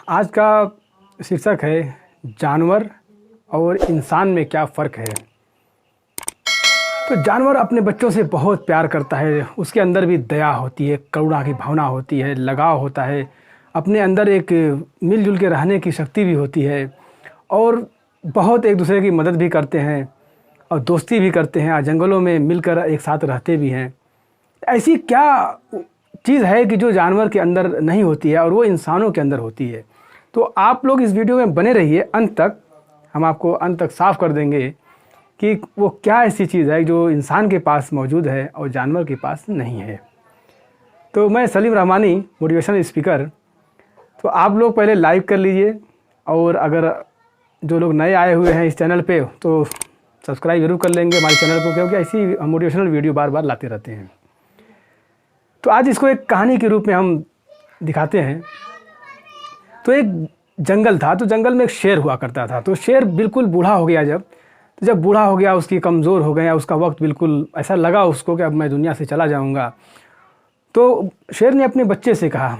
आज का शीर्षक है जानवर और इंसान में क्या फ़र्क है। तो जानवर अपने बच्चों से बहुत प्यार करता है, उसके अंदर भी दया होती है, करुणा की भावना होती है, लगाव होता है, अपने अंदर एक मिलजुल के रहने की शक्ति भी होती है और बहुत एक दूसरे की मदद भी करते हैं और दोस्ती भी करते हैं और जंगलों में मिलकर एक साथ रहते भी हैं। ऐसी क्या चीज़ है कि जो जानवर के अंदर नहीं होती है और वो इंसानों के अंदर होती है। तो आप लोग इस वीडियो में बने रहिए अंत तक, हम आपको अंत तक साफ कर देंगे कि वो क्या ऐसी चीज़ है जो इंसान के पास मौजूद है और जानवर के पास नहीं है। तो मैं सलीम रहमानी, मोटिवेशनल स्पीकर। तो आप लोग पहले लाइक कर लीजिए और अगर जो लोग नए आए हुए हैं इस चैनल पे तो सब्सक्राइब जरूर कर लेंगे हमारे चैनल को, क्योंकि ऐसी मोटिवेशनल वीडियो बार बार लाते रहते हैं। तो आज इसको एक कहानी के रूप में हम दिखाते हैं। तो एक जंगल था, तो जंगल में एक शेर हुआ करता था। तो शेर बिल्कुल बूढ़ा हो गया। जब बूढ़ा हो गया, उसकी कमज़ोर हो गया, उसका वक्त बिल्कुल ऐसा लगा उसको कि अब मैं दुनिया से चला जाऊंगा। तो शेर ने अपने बच्चे से कहा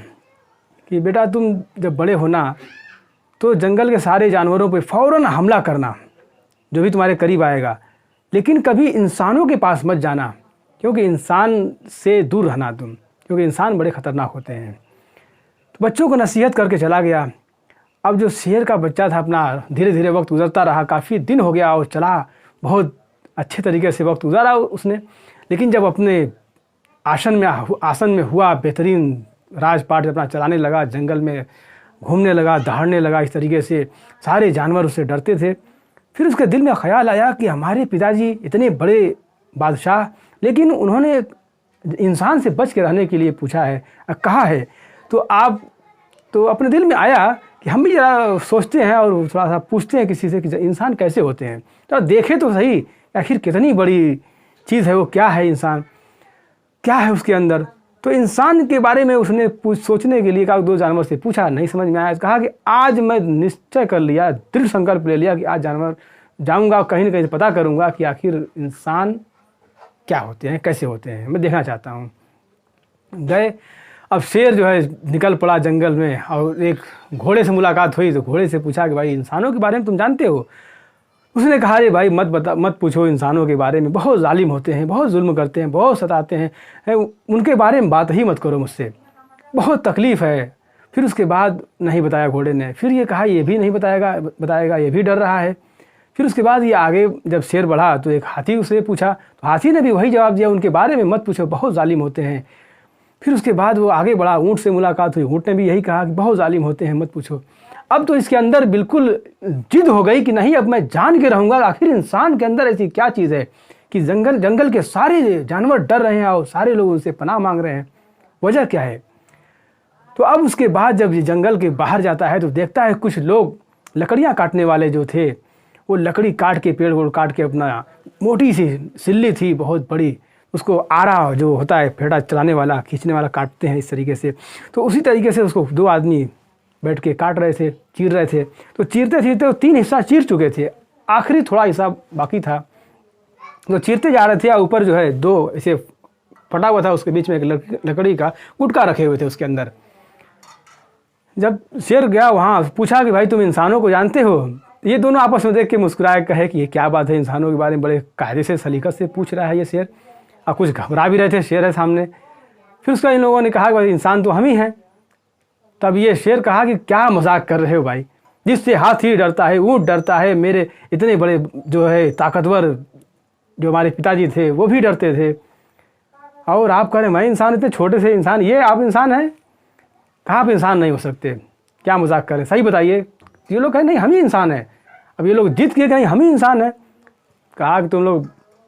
कि बेटा, तुम जब बड़े होना तो जंगल के सारे जानवरों पे फ़ौरन हमला करना, जो भी तुम्हारे करीब आएगा, लेकिन कभी इंसानों के पास मत जाना, क्योंकि इंसान से दूर रहना तुम, क्योंकि इंसान बड़े ख़तरनाक होते हैं। तो बच्चों को नसीहत करके चला गया। अब जो शेर का बच्चा था, अपना धीरे धीरे वक्त गुजरता रहा, काफ़ी दिन हो गया और चला, बहुत अच्छे तरीके से वक्त गुजारा उसने। लेकिन जब अपने आसन में हुआ, बेहतरीन राजपाट अपना चलाने लगा, जंगल में घूमने लगा, दहाड़ने लगा, इस तरीके से सारे जानवर उससे डरते थे। फिर उसके दिल में ख्याल आया कि हमारे पिताजी इतने बड़े बादशाह, लेकिन उन्होंने इंसान से बच के रहने के लिए पूछा है, कहा है। तो अपने दिल में आया कि हम भी ज़रा सोचते हैं और थोड़ा सा पूछते हैं किसी से कि इंसान कैसे होते हैं, तो देखें तो सही आखिर कितनी बड़ी चीज़ है वो, क्या है इंसान, क्या है उसके अंदर। तो इंसान के बारे में उसने सोचने के लिए कहा, दो जानवर से पूछा, नहीं समझ में आया। कहा कि आज मैं निश्चय कर लिया, दृढ़ संकल्प ले लिया कि आज जानवर जाऊंगा, कहीं ना कहीं पता करूंगा कि आखिर इंसान क्या होते हैं, कैसे होते हैं, मैं देखना चाहता हूँ। गए। अब शेर जो है निकल पड़ा जंगल में और एक घोड़े से मुलाकात हुई। तो घोड़े से पूछा कि भाई, इंसानों के बारे में तुम जानते हो? उसने कहा, अरे भाई मत पूछो इंसानों के बारे में, बहुत जालिम होते हैं, बहुत जुल्म करते हैं, बहुत सताते हैं, उनके बारे में बात ही मत करो मुझसे, बहुत तकलीफ़ है। फिर उसके बाद नहीं बताया घोड़े ने। फिर ये कहा ये भी नहीं बताएगा, ये भी डर रहा है। फिर उसके बाद ये आगे जब शेर बढ़ा तो एक हाथी उससे पूछा, तो हाथी ने भी वही जवाब दिया, उनके बारे में मत पूछो, बहुत जालिम होते हैं। फिर उसके बाद वो आगे बढ़ा, ऊँट से मुलाकात हुई, ऊँट ने भी यही कहा कि बहुत जालिम होते हैं, मत पूछो। अब तो इसके अंदर बिल्कुल जिद हो गई कि नहीं, अब मैं जान के रहूँगा आखिर इंसान के अंदर ऐसी क्या चीज़ है कि जंगल के सारे जानवर डर रहे हैं और सारे लोग उनसे पनाह मांग रहे हैं, वजह क्या है। तो अब उसके बाद जब ये जंगल के बाहर जाता है तो देखता है कुछ लोग लकड़ियाँ काटने वाले जो थे, वो लकड़ी काट के, पेड़ को काट के, अपना मोटी सी सिल्ली थी बहुत बड़ी, उसको आरा जो होता है फेड़ा चलाने वाला, खींचने वाला, काटते हैं इस तरीके से। तो उसी तरीके से उसको दो आदमी बैठ के काट रहे थे, चीर रहे थे। तो चीरते तो 3 हिस्सा चीर चुके थे, आखिरी थोड़ा हिस्सा बाकी था। तो चीरते जा रहे थे, ऊपर जो है 2 ऐसे फटा हुआ था, उसके बीच में एक लकड़ी का गुटका रखे हुए थे उसके अंदर। जब शेर गया वहाँ, पूछा कि भाई तुम इंसानों को जानते हो? ये दोनों आपस में देख के मुस्कुराए, कहे कि ये क्या बात है, इंसानों के बारे में बड़े कायदे से, सलीकत से पूछ रहा है ये शेर। और कुछ घबरा भी रहे थे, शेर है सामने। फिर उसका इन लोगों ने कहा कि भाई इंसान तो हम ही हैं। तब ये शेर कहा कि क्या मजाक कर रहे हो भाई, जिससे हाथी डरता है, ऊँट डरता है, मेरे इतने बड़े जो है ताकतवर जो हमारे पिताजी थे वो भी डरते थे, और आप कह रहे मैं इंसान, इतने छोटे से इंसान, ये आप इंसान हैं? कहाँ आप इंसान नहीं हो सकते, क्या मजाक करें, सही बताइए। ये लोग कहें नहीं हम ही इंसान हैं। अब ये लोग जिद किए कहीं हम ही इंसान हैं। कहा कि तुम लोग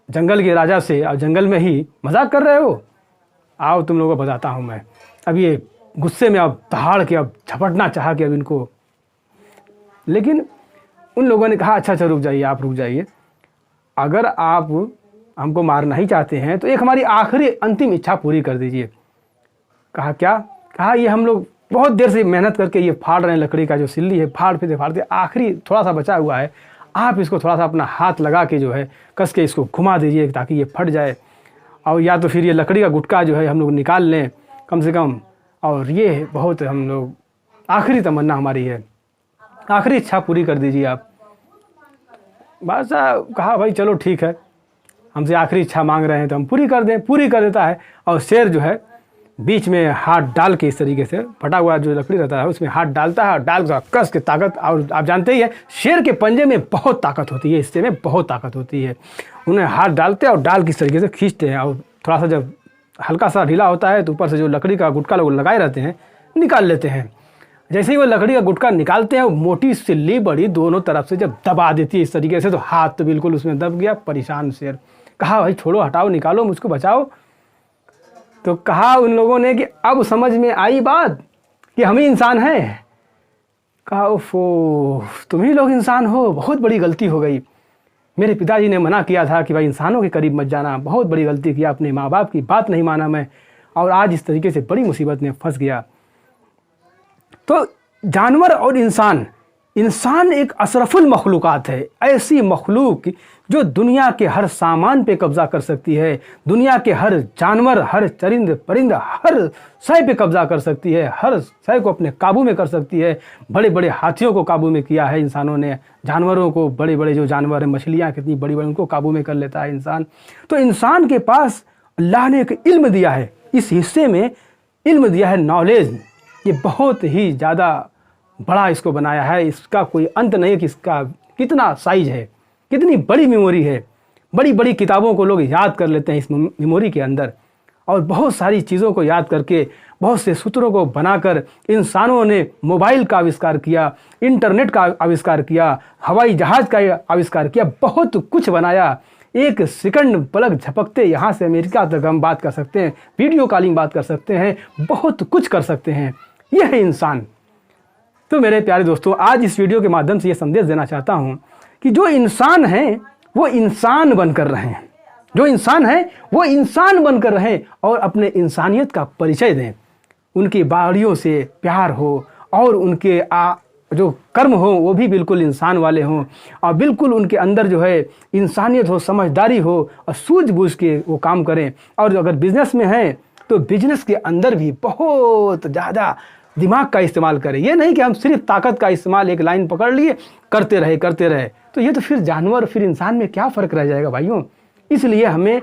जंगल के राजा से और जंगल में ही मजाक कर रहे हो, आओ तुम लोगों को बताता हूँ मैं। अब ये गुस्से में अब दहाड़ के अब झपटना चाहा कि अब इनको, लेकिन उन लोगों ने कहा अच्छा रुक जाइए, आप रुक जाइए, अगर आप हमको मारना ही चाहते हैं तो एक हमारी आखिरी अंतिम इच्छा पूरी कर दीजिए। कहा क्या? कहा ये हम लोग बहुत देर से मेहनत करके ये फाड़ रहे हैं, लकड़ी का जो सिल्ली है फाड़ते आखिरी थोड़ा सा बचा हुआ है, आप इसको थोड़ा सा अपना हाथ लगा के जो है कस के इसको घुमा दीजिए ताकि ये फट जाए, और या तो फिर ये लकड़ी का गुटका जो है हम लोग निकाल लें कम से कम, और ये बहुत हम लोग आखिरी तमन्ना हमारी है, आखिरी इच्छा पूरी कर दीजिए आप। बादशाह कहा भाई चलो ठीक है, हमसे आखिरी इच्छा मांग रहे हैं तो हम पूरी कर दें। पूरी कर देता है और शेर जो है बीच में हाथ डाल के इस तरीके से, फटा हुआ जो लकड़ी रहता है उसमें हाथ डालता है और डाल कस के ताकत, और आप जानते ही हैं शेर के पंजे में बहुत ताकत होती है, हिस्से में बहुत ताकत होती है। उन्हें हाथ डालते हैं और डाल के इस तरीके से खींचते हैं और थोड़ा सा जब हल्का सा ढीला होता है तो ऊपर से जो लकड़ी का गुटका लोग लगाए रहते हैं निकाल लेते हैं। जैसे ही वो लकड़ी का गुटका निकालते हैं, वो मोटी सिल्ली बड़ी दोनों तरफ से जब दबा देती है इस तरीके से, तो हाथ तो बिल्कुल उसमें दब गया। परेशान शेर कहा भाई छोड़ो, हटाओ, निकालो, मुझको बचाओ। तो कहा उन लोगों ने कि अब समझ में आई बात कि हम ही इंसान हैं। कहा ओफो, तुम ही लोग इंसान हो, बहुत बड़ी गलती हो गई। मेरे पिताजी ने मना किया था कि भाई इंसानों के करीब मत जाना, बहुत बड़ी गलती किया, अपने माँ बाप की बात नहीं माना मैं, और आज इस तरीके से बड़ी मुसीबत में फंस गया। तो जानवर और इंसान एक अशरफुल मखलूक़ात है, ऐसी मखलूक जो दुनिया के हर सामान पे कब्ज़ा कर सकती है, दुनिया के हर जानवर, हर चरिंद परिंद, हर शय पे कब्ज़ा कर सकती है, हर शय को अपने काबू में कर सकती है। बड़े बड़े हाथियों को काबू में किया है इंसानों ने, जानवरों को, बड़े बड़े जो जानवर हैं, मछलियाँ कितनी बड़ी बड़ी, उनको काबू में कर लेता है इंसान। तो इंसान के पास अल्लाह ने एक इल्म दिया है, इस हिस्से में इल्म दिया है, नॉलेज। ये बहुत ही ज़्यादा बड़ा इसको बनाया है, इसका कोई अंत नहीं है कि इसका कितना साइज है, कितनी बड़ी मेमोरी है। बड़ी बड़ी किताबों को लोग याद कर लेते हैं इस मेमोरी के अंदर, और बहुत सारी चीज़ों को याद करके, बहुत से सूत्रों को बनाकर इंसानों ने मोबाइल का आविष्कार किया, इंटरनेट का आविष्कार किया, हवाई जहाज़ का आविष्कार किया, बहुत कुछ बनाया। एक सेकंड पलक झपकते यहाँ से अमेरिका तक हम बात कर सकते हैं, वीडियो कॉलिंग बात कर सकते हैं, बहुत कुछ कर सकते हैं। यह है इंसान। तो मेरे प्यारे दोस्तों, आज इस वीडियो के माध्यम से ये संदेश देना चाहता हूँ कि जो इंसान हैं वो इंसान बनकर रहें, जो इंसान हैं वो इंसान बनकर रहें और अपने इंसानियत का परिचय दें। उनकी बाड़ियों से प्यार हो और उनके जो कर्म हो वो भी बिल्कुल इंसान वाले हों, और बिल्कुल उनके अंदर जो है इंसानियत हो, समझदारी हो, और सूझबूझ के वो काम करें। और अगर बिजनेस में हैं तो बिजनेस के अंदर भी बहुत ज़्यादा दिमाग का इस्तेमाल करें। ये नहीं कि हम सिर्फ ताकत का इस्तेमाल, एक लाइन पकड़ लिए करते रहे, तो ये तो फिर जानवर फिर इंसान में क्या फ़र्क रह जाएगा भाइयों। इसलिए हमें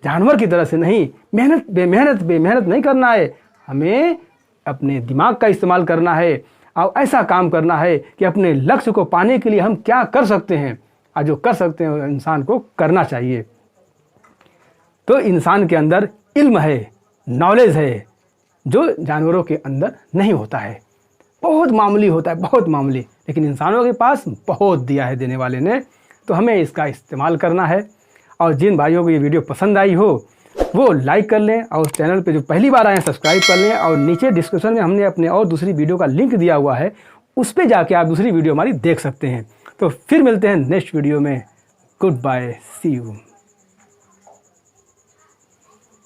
जानवर की तरह से नहीं, बेमेहनत नहीं करना है, हमें अपने दिमाग का इस्तेमाल करना है और ऐसा काम करना है कि अपने लक्ष्य को पाने के लिए हम क्या कर सकते हैं, और जो कर सकते हैं इंसान को करना चाहिए। तो इंसान के अंदर इल्म है, नॉलेज है, जो जानवरों के अंदर नहीं होता है। बहुत मामूली होता है, बहुत मामूली, लेकिन इंसानों के पास बहुत दिया है देने वाले ने। तो हमें इसका इस्तेमाल करना है। और जिन भाइयों को ये वीडियो पसंद आई हो वो लाइक कर लें, और चैनल पे जो पहली बार आए हैं सब्सक्राइब कर लें, और नीचे डिस्क्रिप्शन में हमने अपने और दूसरी वीडियो का लिंक दिया हुआ है, उस पर जाके आप दूसरी वीडियो हमारी देख सकते हैं। तो फिर मिलते हैं नेक्स्ट वीडियो में। Good bye, see you.